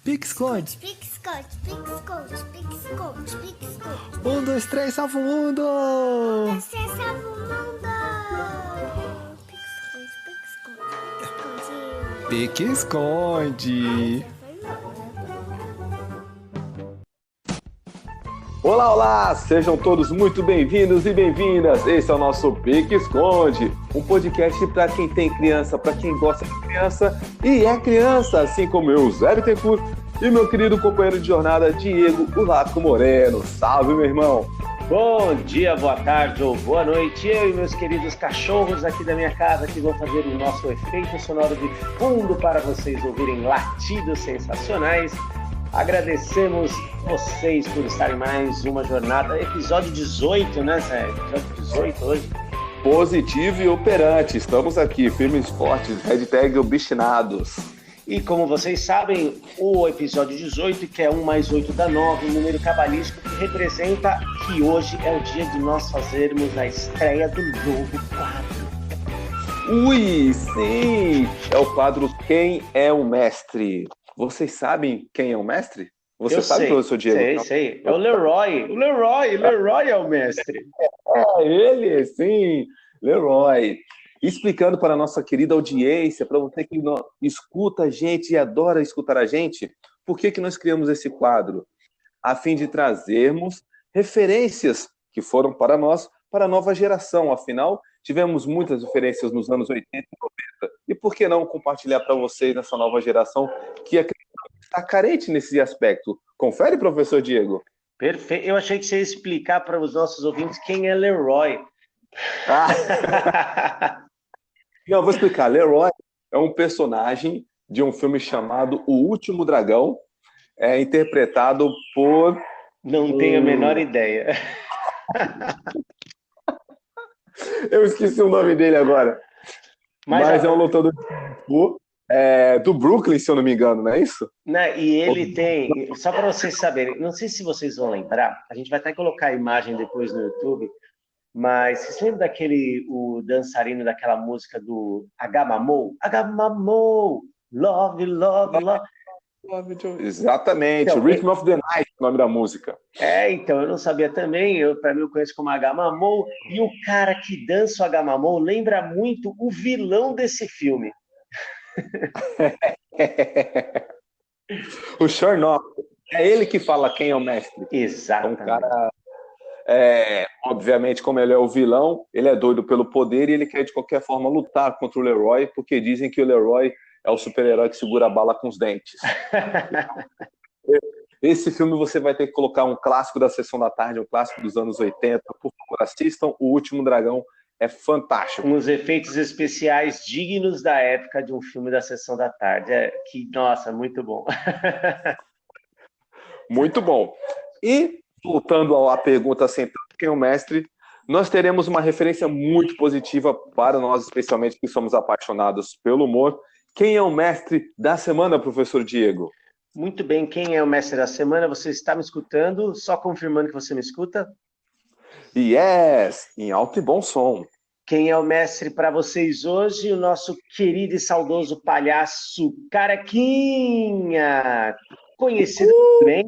Pique-esconde. Pique-esconde, pique-esconde, pique-esconde, pique-esconde. 1, 2, 3, salva o mundo! Você salva o mundo! Pique-esconde, pique-esconde, Pique-esconde. pique-esconde. Foi mal, né? Olá, olá! Sejam todos muito bem-vindos e bem-vindas. Esse é o nosso Pique Esconde, um podcast para quem tem criança, para quem gosta de criança e é criança, assim como eu, Zé Bittencourt, e meu querido companheiro de jornada, Diego Ulaco Moreno. Salve, meu irmão! Bom dia, boa tarde ou boa noite. Eu e meus queridos cachorros aqui da minha casa que vão fazer o nosso efeito sonoro de fundo para vocês ouvirem latidos sensacionais. Agradecemos vocês por estarem em mais uma jornada. Episódio 18, né, Zé? Episódio 18 hoje. Positivo e operante. Estamos aqui, firmes e fortes, hashtag obstinados. E como vocês sabem, o episódio 18, que é 1 mais 8 dá 9, um número cabalístico que representa que hoje é o dia de nós fazermos a estreia do novo quadro. Ui, sim! É o quadro Quem é o Mestre? Vocês sabem quem é o mestre? Você Eu sabe, sei, professor Diego? sei. É o Leroy. O Leroy é o mestre. É ele, sim, Leroy. Explicando para a nossa querida audiência, para você que escuta a gente e adora escutar a gente, por que nós criamos esse quadro? A fim de trazermos referências que foram para nós, para a nova geração. Afinal, tivemos muitas referências nos anos 80 e 90. E por que não compartilhar para vocês nessa nova geração que está carente nesse aspecto? Confere, professor Diego. Perfeito. Eu achei que você ia explicar para os nossos ouvintes quem é Leroy. Não, vou explicar. Leroy é um personagem de um filme chamado O Último Dragão, interpretado por... Não tenho a menor ideia. Eu esqueci o nome dele agora. Mas é um lutador do Brooklyn, se eu não me engano, não é isso? Né? E ele tem, só para vocês saberem, não sei se vocês vão lembrar, a gente vai até colocar a imagem depois no YouTube, mas vocês lembram o dançarino daquela música do Agamamou? Agamamou, love, love, love. Exatamente, Então, Rhythm of the Night, o nome da música. Então, eu não sabia também, para mim eu conheço como Agamamou, e o cara que dança o Agamamou lembra muito o vilão desse filme. O Chernoff. É ele que fala quem é o mestre. Exatamente. Um cara, obviamente, como ele é o vilão, ele é doido pelo poder e ele quer de qualquer forma lutar contra o Leroy, porque dizem que o Leroy é o super-herói que segura a bala com os dentes. Esse filme você vai ter que colocar um clássico da Sessão da Tarde, um clássico dos anos 80. Por favor, assistam O Último Dragão. É fantástico. Uns efeitos especiais dignos da época de um filme da Sessão da Tarde. Nossa, muito bom. Muito bom. E, voltando à pergunta central, quem é o mestre, nós teremos uma referência muito positiva para nós, especialmente que somos apaixonados pelo humor. Quem é o mestre da semana, professor Diego? Muito bem, quem é o mestre da semana? Você está me escutando? Só confirmando que você me escuta? Yes! Em alto e bom som. Quem é o mestre para vocês hoje? O nosso querido e saudoso palhaço Carequinha, conhecido também.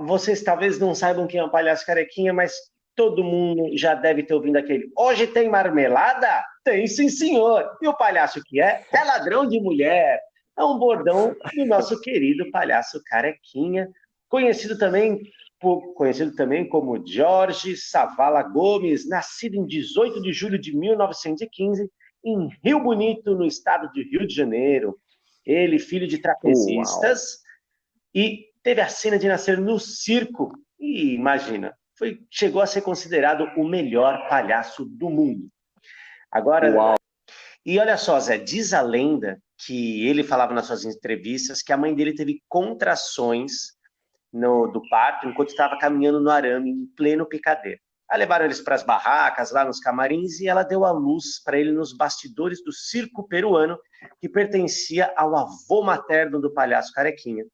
Vocês talvez não saibam quem é o palhaço Carequinha, mas todo mundo já deve ter ouvido aquele. Hoje tem marmelada? Tem sim, senhor. E o palhaço que é? É ladrão de mulher. É um bordão do nosso querido palhaço Carequinha, conhecido também como Jorge Savala Gomes, nascido em 18 de julho de 1915, em Rio Bonito, no estado de Rio de Janeiro. Ele, filho de trapezistas, e teve a cena de nascer no circo. E imagina, chegou a ser considerado o melhor palhaço do mundo. Agora, e olha só, Zé, diz a lenda que ele falava nas suas entrevistas que a mãe dele teve contrações do parto enquanto estava caminhando no arame, em pleno picadeiro. Aí levaram eles para as barracas, lá nos camarins, e ela deu a luz para ele nos bastidores do circo peruano, que pertencia ao avô materno do palhaço Carequinha,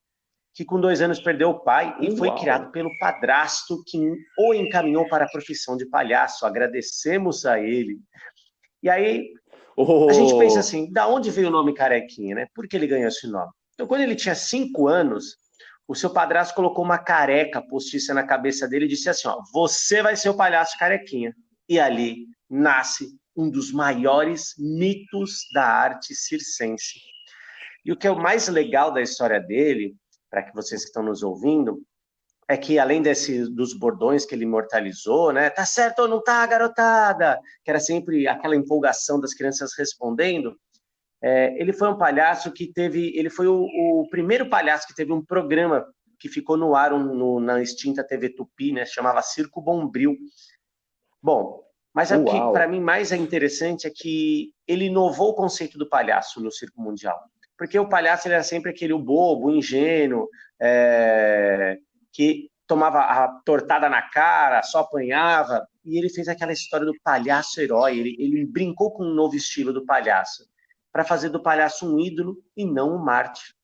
que com 2 anos perdeu o pai e foi criado pelo padrasto que o encaminhou para a profissão de palhaço. Agradecemos a ele. E aí, a gente pensa assim, da onde veio o nome Carequinha, né? Por que ele ganhou esse nome? Então, quando ele tinha 5 anos, o seu padrasto colocou uma careca postiça na cabeça dele e disse assim, ó, você vai ser o palhaço carequinha. E ali nasce um dos maiores mitos da arte circense. E o que é o mais legal da história dele, para que vocês que estão nos ouvindo, é que além dos bordões que ele imortalizou, né? Tá certo ou não tá, garotada? Que era sempre aquela empolgação das crianças respondendo. Ele foi um palhaço que ele foi o primeiro palhaço que teve um programa que ficou no ar na extinta TV Tupi, né? Chamava Circo Bombril. Bom, mas o que para mim mais é interessante é que ele inovou o conceito do palhaço no circo mundial. Porque o palhaço ele era sempre aquele bobo, ingênuo, que tomava a tortada na cara, só apanhava. E ele fez aquela história do palhaço herói. Ele brincou com um novo estilo do palhaço, para fazer do palhaço um ídolo e não um mártir.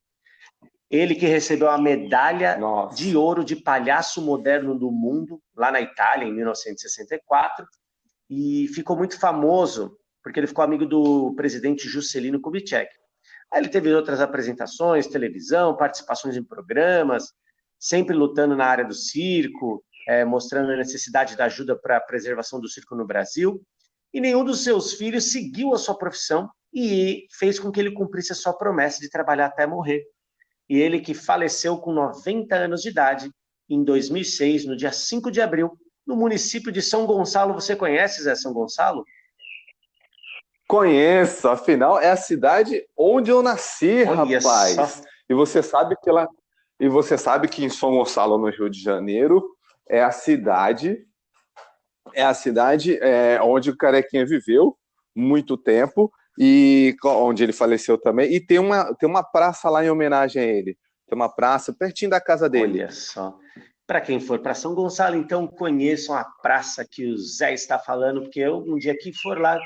Ele que recebeu a medalha de ouro de palhaço moderno do mundo, lá na Itália, em 1964, e ficou muito famoso, porque ele ficou amigo do presidente Juscelino Kubitschek. Aí ele teve outras apresentações, televisão, participações em programas, sempre lutando na área do circo, mostrando a necessidade da ajuda para a preservação do circo no Brasil, e nenhum dos seus filhos seguiu a sua profissão e fez com que ele cumprisse a sua promessa de trabalhar até morrer. E ele que faleceu com 90 anos de idade, em 2006, no dia 5 de abril, no município de São Gonçalo. Você conhece, Zé, São Gonçalo? Conheço, afinal é a cidade onde eu nasci, Olha rapaz. Só. E você sabe que em São Gonçalo, no Rio de Janeiro, é a cidade onde o Carequinha viveu muito tempo e onde ele faleceu também. E tem uma praça lá em homenagem a ele. Tem uma praça pertinho da casa dele. Olha só. Para quem for para São Gonçalo, então conheçam a praça que o Zé está falando, porque eu, um dia que for lá...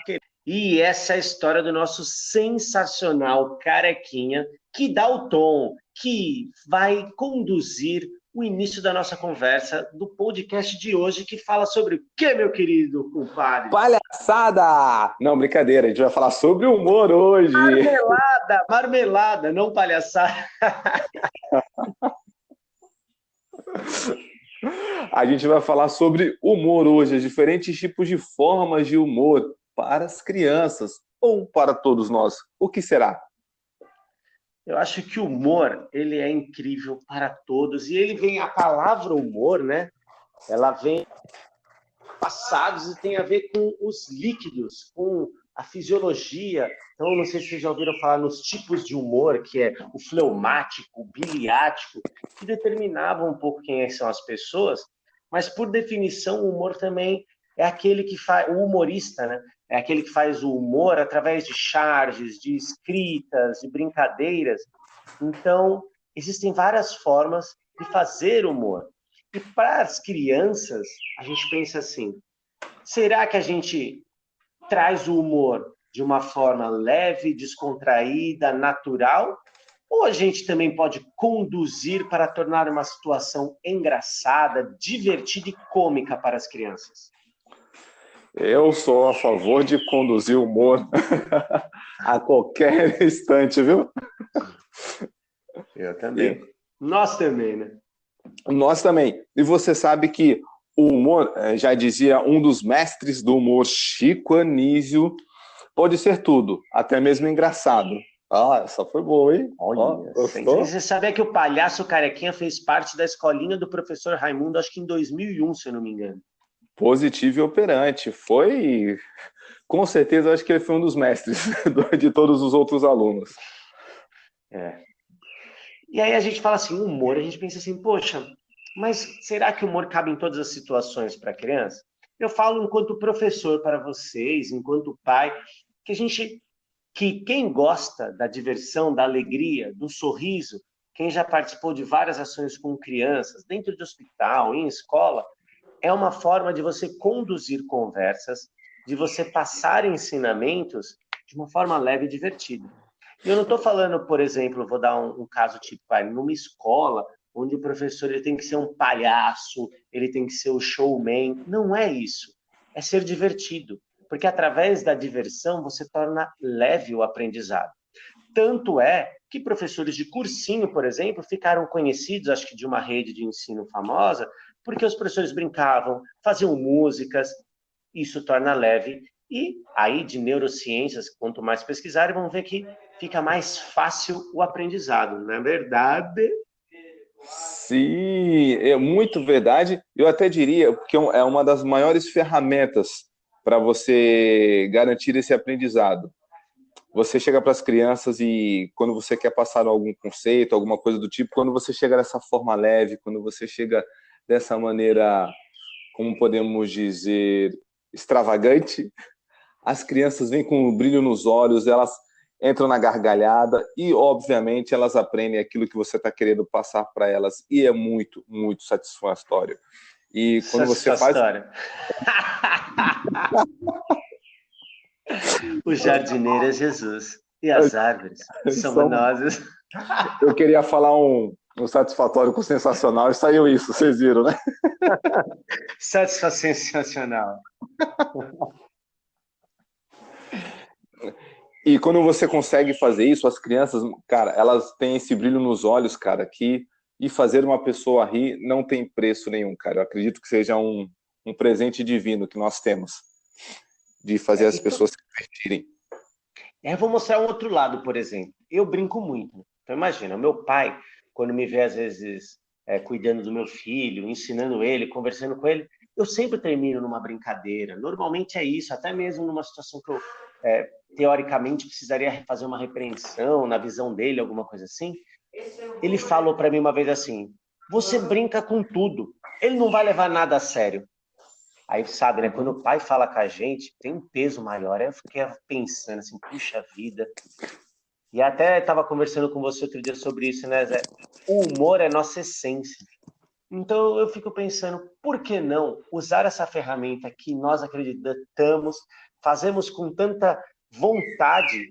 E essa é a história do nosso sensacional Carequinha, que dá o tom, que vai conduzir o início da nossa conversa do podcast de hoje, que fala sobre o que, meu querido compadre? Palhaçada! Não, brincadeira, a gente vai falar sobre humor hoje. Marmelada, não palhaçada. A gente vai falar sobre humor hoje, diferentes tipos de formas de humor para as crianças ou para todos nós. O que será? Eu acho que o humor, ele é incrível para todos. E ele vem, a palavra humor, né? Ela vem passados e tem a ver com os líquidos, com a fisiologia. Então, não sei se vocês já ouviram falar nos tipos de humor, que é o fleumático, o biliático, que determinavam um pouco quem são as pessoas, mas, por definição, o humor também é aquele que faz, o humorista, né? É aquele que faz o humor através de charges, de escritas, de brincadeiras. Então, existem várias formas de fazer humor. E para as crianças, a gente pensa assim, será que a gente traz o humor de uma forma leve, descontraída, natural? Ou a gente também pode conduzir para tornar uma situação engraçada, divertida e cômica para as crianças? Eu sou a favor de conduzir o humor a qualquer instante, viu? Eu também. Nós também, né? Nós também. E você sabe que o humor, já dizia um dos mestres do humor, Chico Anísio, pode ser tudo, até mesmo engraçado. Ah, essa foi boa, hein? Olha, você sabia que o palhaço Carequinha fez parte da escolinha do professor Raimundo, acho que em 2001, se eu não me engano. Positivo e operante. Foi, com certeza, acho que ele foi um dos mestres de todos os outros alunos. E aí a gente fala assim, humor, a gente pensa assim, poxa, mas será que o humor cabe em todas as situações para a criança? Eu falo enquanto professor para vocês, enquanto pai, que quem gosta da diversão, da alegria, do sorriso, quem já participou de várias ações com crianças, dentro de hospital, em escola, é uma forma de você conduzir conversas, de você passar ensinamentos de uma forma leve e divertida. Eu não estou falando, por exemplo, vou dar um caso tipo, numa escola, onde o professor ele tem que ser um palhaço, ele tem que ser o showman. Não é isso. É ser divertido. Porque através da diversão você torna leve o aprendizado. tanto é que professores de cursinho, por exemplo, ficaram conhecidos, acho que de uma rede de ensino famosa, porque os professores brincavam, faziam músicas, isso torna leve. E aí, de neurociências, quanto mais pesquisarem, vão ver que fica mais fácil o aprendizado, não é verdade? Sim, é muito verdade. Eu até diria que é uma das maiores ferramentas para você garantir esse aprendizado. Você chega para as crianças e quando você quer passar algum conceito, alguma coisa do tipo, quando você chega dessa forma leve, quando você chega dessa maneira, como podemos dizer, extravagante, as crianças vêm com um brilho nos olhos, elas entram na gargalhada e, obviamente, elas aprendem aquilo que você está querendo passar para elas. E é muito, muito satisfatório. E quando você faz... O jardineiro é Jesus e as árvores são nós. Eu queria falar um satisfatório com sensacional e saiu isso, vocês viram, né? Sensacional. E quando você consegue fazer isso, as crianças, cara, elas têm esse brilho nos olhos, cara, que e fazer uma pessoa rir não tem preço nenhum, cara. Eu acredito que seja um presente divino que nós temos de fazer as pessoas se divertirem. Eu vou mostrar um outro lado, por exemplo. Eu brinco muito. Então imagina, meu pai, quando me vê às vezes cuidando do meu filho, ensinando ele, conversando com ele, eu sempre termino numa brincadeira. Normalmente é isso, até mesmo numa situação que eu teoricamente precisaria fazer uma repreensão na visão dele, alguma coisa assim. Ele falou para mim uma vez assim: você brinca com tudo, ele não vai levar nada a sério. Aí, sabe, né? Quando o pai fala com a gente, tem um peso maior. Aí eu fiquei pensando assim, puxa vida. E até estava conversando com você outro dia sobre isso, né, Zé? O humor é nossa essência. Então eu fico pensando, por que não usar essa ferramenta que nós acreditamos, fazemos com tanta vontade,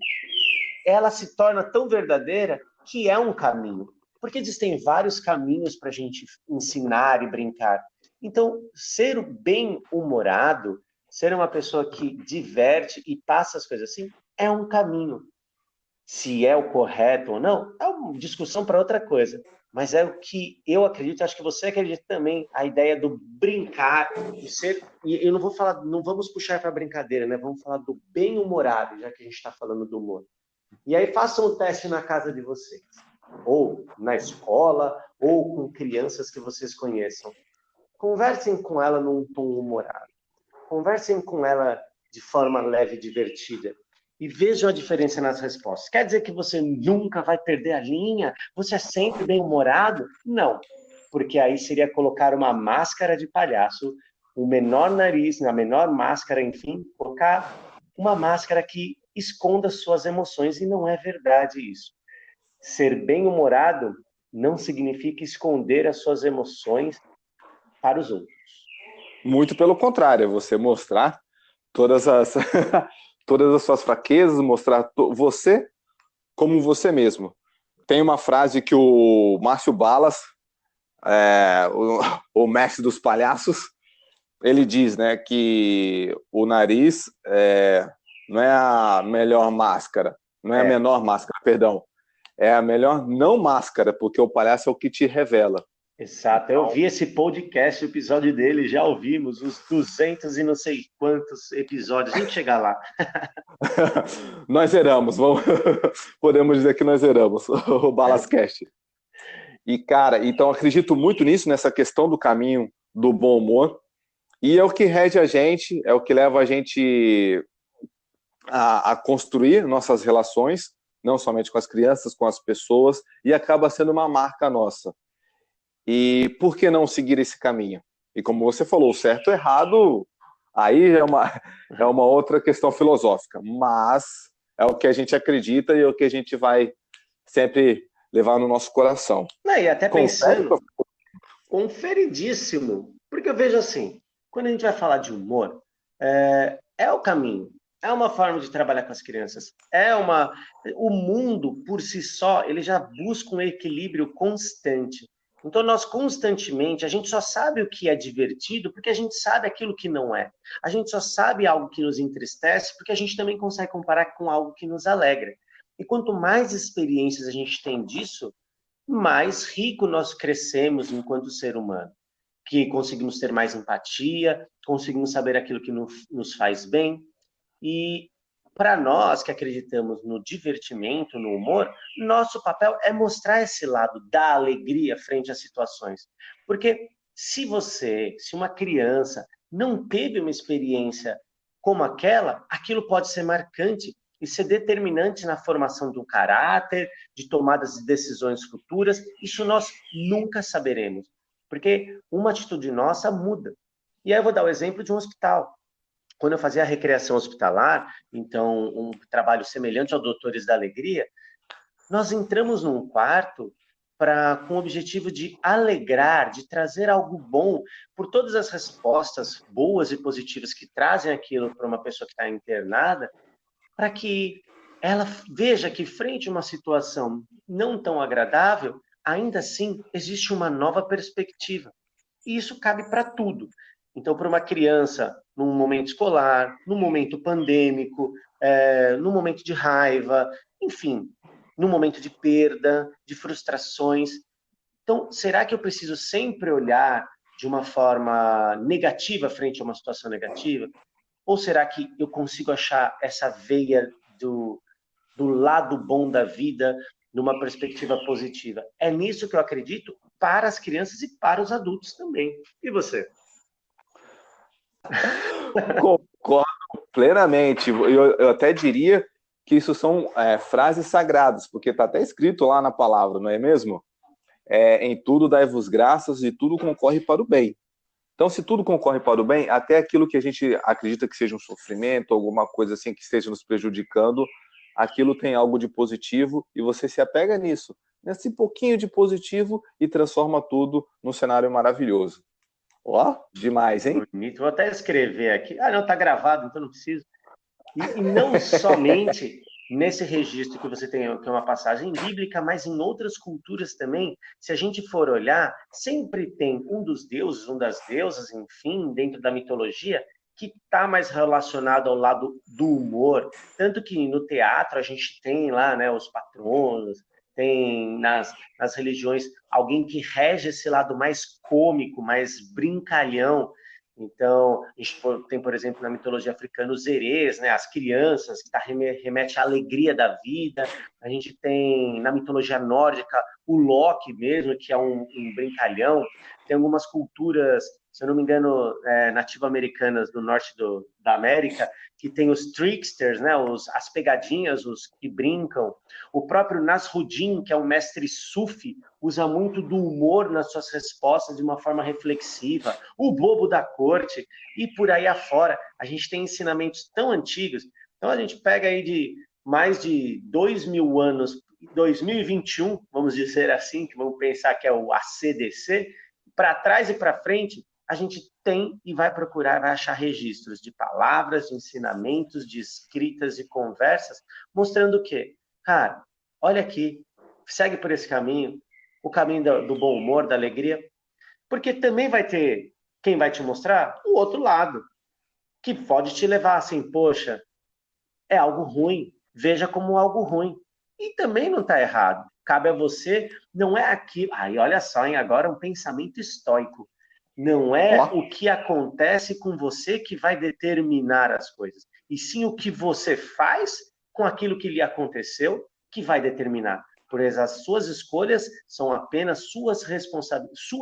ela se torna tão verdadeira que é um caminho. Porque existem vários caminhos para a gente ensinar e brincar. Então, ser bem-humorado, ser uma pessoa que diverte e passa as coisas assim, é um caminho. Se é o correto ou não, é uma discussão para outra coisa. Mas é o que eu acredito, acho que você acredita também, a ideia do brincar, de ser... E eu não vou falar, não vamos puxar para brincadeira, né? Vamos falar do bem-humorado, já que a gente está falando do humor. E aí façam o teste na casa de vocês, ou na escola, ou com crianças que vocês conheçam. Conversem com ela num tom humorado. Conversem com ela de forma leve e divertida. E vejam a diferença nas respostas. Quer dizer que você nunca vai perder a linha? Você é sempre bem-humorado? Não. Porque aí seria colocar uma máscara de palhaço, o menor nariz, na menor máscara, enfim, colocar uma máscara que esconda suas emoções. E não é verdade isso. Ser bem-humorado não significa esconder as suas emoções para os outros. Muito pelo contrário, é você mostrar todas as suas fraquezas, mostrar você como você mesmo. Tem uma frase que o Márcio Balas, o mestre dos palhaços, ele diz, né, que o nariz não é a melhor máscara, não é a menor máscara, perdão. É a melhor não máscara, porque o palhaço é o que te revela. Exato, eu vi esse podcast, o episódio dele, já ouvimos os 200 e não sei quantos episódios, a gente chega lá. Nós zeramos, podemos dizer que nós zeramos o Balascast. E, cara, então acredito muito nisso, nessa questão do caminho do bom humor, e é o que rege a gente, é o que leva a gente a construir nossas relações, não somente com as crianças, com as pessoas, e acaba sendo uma marca nossa. E por que não seguir esse caminho? E como você falou, certo ou errado, aí é uma outra questão filosófica, mas é o que a gente acredita e é o que a gente vai sempre levar no nosso coração. Não, e até pensando, conferidíssimo, porque eu vejo assim, quando a gente vai falar de humor, é o caminho, é uma forma de trabalhar com as crianças, o mundo por si só, ele já busca um equilíbrio constante. Então, nós constantemente, a gente só sabe o que é divertido porque a gente sabe aquilo que não é. A gente só sabe algo que nos entristece porque a gente também consegue comparar com algo que nos alegra. E quanto mais experiências a gente tem disso, mais rico nós crescemos enquanto ser humano. Que conseguimos ter mais empatia, conseguimos saber aquilo que nos faz bem. E para nós que acreditamos no divertimento, no humor, nosso papel é mostrar esse lado da alegria frente às situações. Porque se uma criança não teve uma experiência como aquela, aquilo pode ser marcante e ser determinante na formação de um caráter, de tomadas de decisões futuras. Isso nós nunca saberemos, porque uma atitude nossa muda. E aí eu vou dar o exemplo de um hospital. Quando eu fazia a recreação hospitalar, então um trabalho semelhante ao Doutores da Alegria, nós entramos num quarto com o objetivo de alegrar, de trazer algo bom, por todas as respostas boas e positivas que trazem aquilo para uma pessoa que está internada, para que ela veja que frente a uma situação não tão agradável, ainda assim existe uma nova perspectiva. E isso cabe para tudo. Então, para uma criança, num momento escolar, num momento pandêmico, num momento de raiva, enfim, num momento de perda, de frustrações. Então, será que eu preciso sempre olhar de uma forma negativa frente a uma situação negativa? Ou será que eu consigo achar essa veia do lado bom da vida numa perspectiva positiva? É nisso que eu acredito para as crianças e para os adultos também. E você? Concordo plenamente. Eu até diria que isso são frases sagradas, porque está até escrito lá na palavra, não é mesmo? Em tudo dai-vos graças e tudo concorre para o bem. Então, se tudo concorre para o bem, até aquilo que a gente acredita que seja um sofrimento, alguma coisa assim que esteja nos prejudicando, aquilo tem algo de positivo e você se apega nisso, nesse pouquinho de positivo e transforma tudo num cenário maravilhoso. Ó, demais, hein? Bonito. Vou até escrever aqui. Ah, não, tá gravado, então não preciso. E não somente nesse registro que você tem, que é uma passagem bíblica, mas em outras culturas também, se a gente for olhar, sempre tem um dos deuses, um das deusas, enfim, dentro da mitologia, que está mais relacionado ao lado do humor. Tanto que no teatro a gente tem lá, né, os patronos, tem nas religiões alguém que rege esse lado mais cômico, mais brincalhão. Então, a gente tem, por exemplo, na mitologia africana, os erês, né, as crianças, que remete à alegria da vida. A gente tem, na mitologia nórdica, o Loki mesmo, que é um brincalhão. Tem algumas culturas, se eu não me engano, nativo-americanas do norte da América, que tem os tricksters, né, as pegadinhas, os que brincam. O próprio Nasruddin, que é um mestre sufi, usa muito do humor nas suas respostas de uma forma reflexiva. O bobo da corte e por aí afora. A gente tem ensinamentos tão antigos. Então, a gente pega aí de mais de 2.000 anos, 2021, vamos dizer assim, que vamos pensar que é o ACDC, para trás e para frente, a gente tem e vai procurar, vai achar registros de palavras, de ensinamentos, de escritas, de conversas, mostrando o quê? Cara, olha aqui, segue por esse caminho, o caminho do bom humor, da alegria, porque também vai ter quem vai te mostrar o outro lado, que pode te levar assim, poxa, é algo ruim, veja como algo ruim. E também não está errado, cabe a você, não é aquilo, aí olha só, hein, agora um pensamento estoico, não é o que acontece com você que vai determinar as coisas, e sim o que você faz com aquilo que lhe aconteceu que vai determinar. Pois as suas escolhas são apenas sua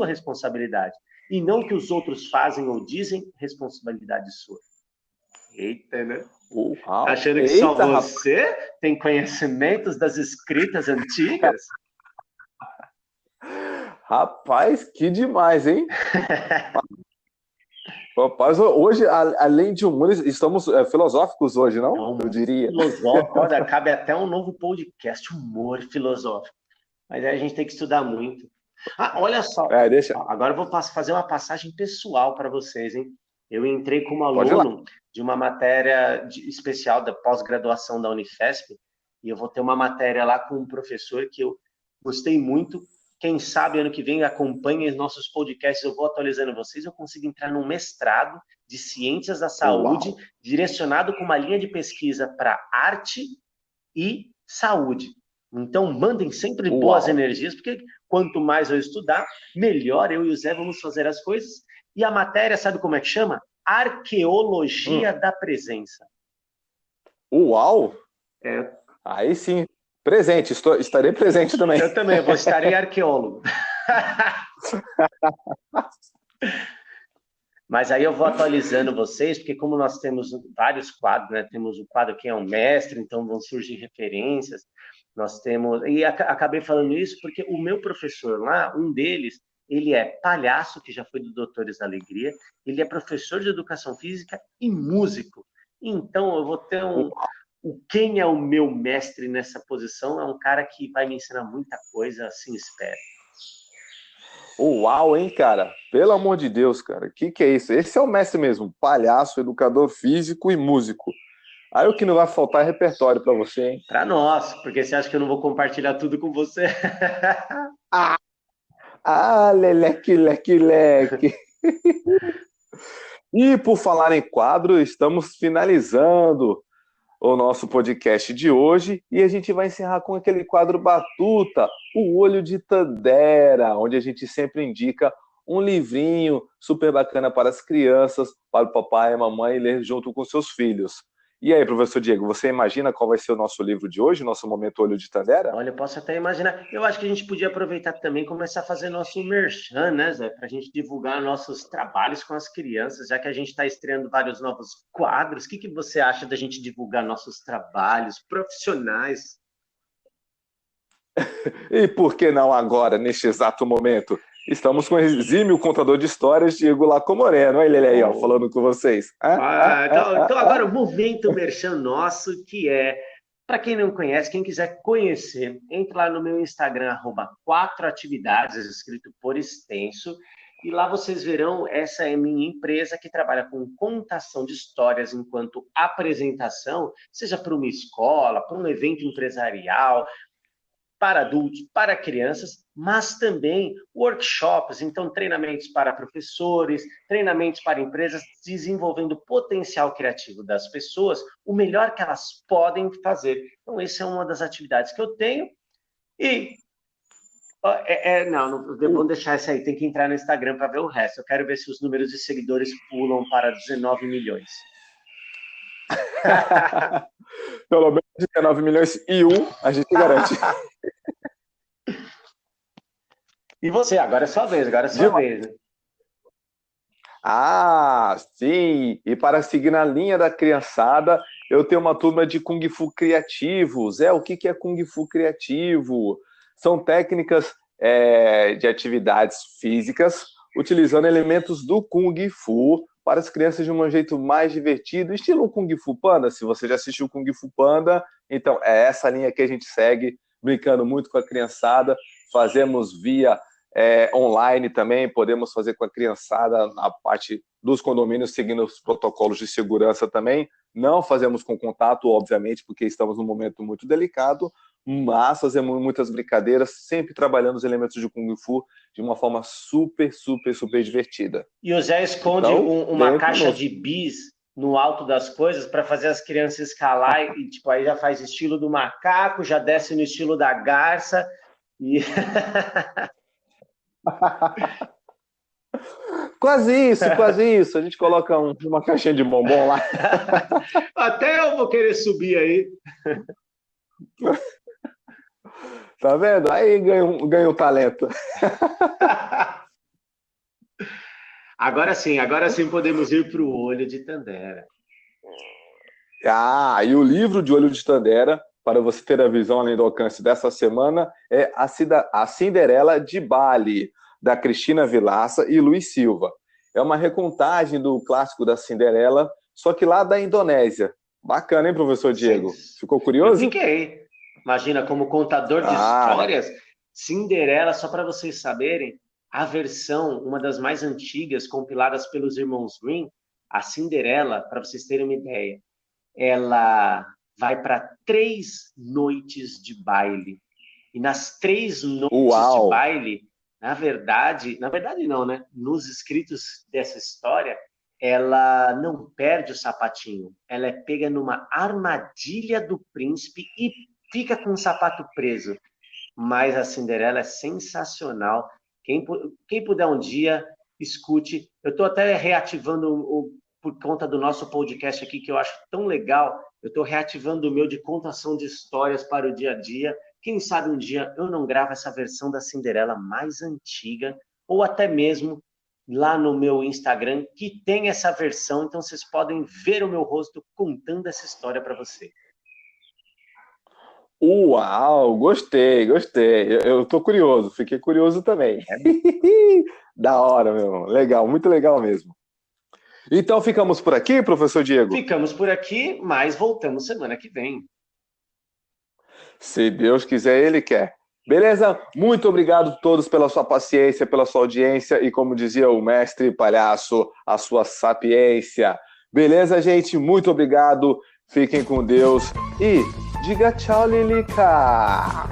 responsabilidade, e não o que os outros fazem ou dizem, responsabilidade sua. Eita, né? Uau. Achando que só você tem conhecimentos das escritas antigas? Rapaz, que demais, hein? Rapaz, hoje, além de humor, estamos filosóficos hoje, não? Eu diria. Filosófico, olha, cabe até um novo podcast, humor filosófico. Mas aí a gente tem que estudar muito. Ah, olha só, agora eu vou fazer uma passagem pessoal para vocês, hein? Eu entrei como aluno de uma matéria especial da pós-graduação da Unifesp, e eu vou ter uma matéria lá com um professor que eu gostei muito. Quem sabe ano que vem acompanhem os nossos podcasts, eu vou atualizando vocês, eu consigo entrar num mestrado de Ciências da Saúde, direcionado com uma linha de pesquisa para arte e saúde. Então, mandem sempre Uau. boas energias, porque quanto mais eu estudar, melhor eu e o Zé vamos fazer as coisas. E a matéria, sabe como é que chama? Arqueologia da presença. Uau! É, Aí sim. Presente, estarei presente também. eu também, vou estar em arqueólogo. Mas aí eu vou atualizando vocês, porque como nós temos vários quadros, né? Temos o quadro Quem é o Mestre, então vão surgir referências. Nós temos... E acabei falando isso porque o meu professor lá, um deles, ele é palhaço, que já foi do Doutores da Alegria, ele é professor de Educação Física e músico. Então eu vou ter quem é o meu mestre nessa posição é um cara que vai me ensinar muita coisa, assim espero. Uau, hein, cara? Pelo amor de Deus, cara. Que é isso? Esse é o mestre mesmo. Palhaço, educador físico e músico. Aí o que não vai faltar é repertório para você, hein? Para nós, porque você acha que eu não vou compartilhar tudo com você? Leleque, leque, leque. E por falar em quadro, estamos finalizando o nosso podcast de hoje e a gente vai encerrar com aquele quadro batuta, o Olho de Tandera, onde a gente sempre indica um livrinho super bacana para as crianças, para o papai e a mamãe ler junto com seus filhos. E aí, professor Diego, você imagina qual vai ser o nosso livro de hoje, nosso momento Olho de Tandera? Olha, eu posso até imaginar. Eu acho que a gente podia aproveitar também e começar a fazer nosso merchan, né, Zé? Para a gente divulgar nossos trabalhos com as crianças, já que a gente está estreando vários novos quadros. O que você acha da gente divulgar nossos trabalhos profissionais? E por que não agora, neste exato momento? Estamos com o exímio contador de histórias, Diego Lacomoreno. Olha ele aí, ó, falando com vocês. Então agora o momento merchan nosso, que é, para quem não conhece, quem quiser conhecer, entre lá no meu Instagram, @4atividades, escrito por extenso, e lá vocês verão, essa é minha empresa que trabalha com contação de histórias enquanto apresentação, seja para uma escola, para um evento empresarial, para adultos, para crianças, mas também workshops, então treinamentos para professores, treinamentos para empresas, desenvolvendo o potencial criativo das pessoas, o melhor que elas podem fazer. Então, essa é uma das atividades que eu tenho. E não, vamos deixar isso aí, tem que entrar no Instagram para ver o resto. Eu quero ver se os números de seguidores pulam para 19 milhões. Pelo menos 19 milhões e um, a gente garante. E você, agora é sua vez, né? Sim! E para seguir na linha da criançada, eu tenho uma turma de Kung Fu criativo. Zé, o que é Kung Fu criativo? São técnicas de atividades físicas utilizando elementos do Kung Fu para as crianças de um jeito mais divertido, estilo Kung Fu Panda. Se você já assistiu Kung Fu Panda, então é essa linha que a gente segue, brincando muito com a criançada. Fazemos via online também, podemos fazer com a criançada na parte dos condomínios, seguindo os protocolos de segurança também. Não fazemos com contato, obviamente, porque estamos num momento muito delicado, mas fazemos muitas brincadeiras, sempre trabalhando os elementos de Kung Fu de uma forma super, super, super divertida. E o Zé esconde uma caixa de bis no alto das coisas para fazer as crianças escalar e tipo, aí já faz estilo do macaco, já desce no estilo da garça e... Quase isso. A gente coloca uma caixinha de bombom lá. Até eu vou querer subir aí. Tá vendo? Aí ganha um talento. Agora sim podemos ir para o Olho de Tandera. E o livro de Olho de Tandera, para você ter a visão além do alcance dessa semana, é A Cinderela de Bali, da Cristina Vilaça e Luiz Silva. É uma recontagem do clássico da Cinderela, só que lá da Indonésia. Bacana, hein, professor Diego? Ficou curioso? Eu fiquei. Imagina, como contador de histórias, Cinderela, só para vocês saberem, a versão, uma das mais antigas, compiladas pelos irmãos Grimm, a Cinderela, para vocês terem uma ideia, ela vai para 3 noites de baile. E nas 3 noites de baile, na verdade não, né? Nos escritos dessa história, ela não perde o sapatinho. Ela é pega numa armadilha do príncipe e fica com o sapato preso. Mas a Cinderela é sensacional. Quem puder um dia, escute. Eu estou até reativando, por conta do nosso podcast aqui, que eu acho tão legal, eu estou reativando o meu de contação de histórias para o dia a dia. Quem sabe um dia eu não gravo essa versão da Cinderela mais antiga, ou até mesmo lá no meu Instagram, que tem essa versão, então vocês podem ver o meu rosto contando essa história para você. Uau, gostei. Eu tô curioso, fiquei curioso também. Da hora, meu irmão. Legal, muito legal mesmo. Então ficamos por aqui, professor Diego? Ficamos por aqui, mas voltamos semana que vem. Se Deus quiser, Ele quer. Beleza? Muito obrigado a todos pela sua paciência, pela sua audiência e, como dizia o mestre palhaço, a sua sapiência. Beleza, gente? Muito obrigado. Fiquem com Deus e diga tchau, Lilica!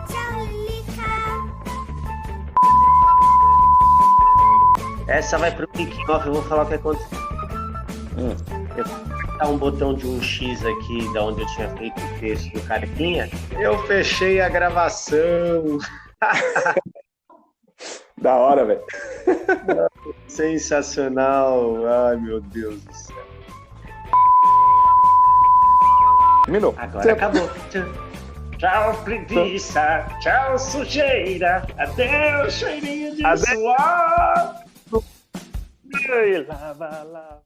Tchau, Lilica. Essa vai pro kick-off, eu vou falar o que aconteceu. Eu vou apertar um botão de um X aqui, da onde eu tinha feito o texto do Carequinha. Eu fechei a gravação. Da hora, velho. Sensacional. Ai, meu Deus do céu. Terminou. Agora acabou. Tchau, preguiça. Tchau, sujeira. Adeus, cheirinho de suor. Lava, lava.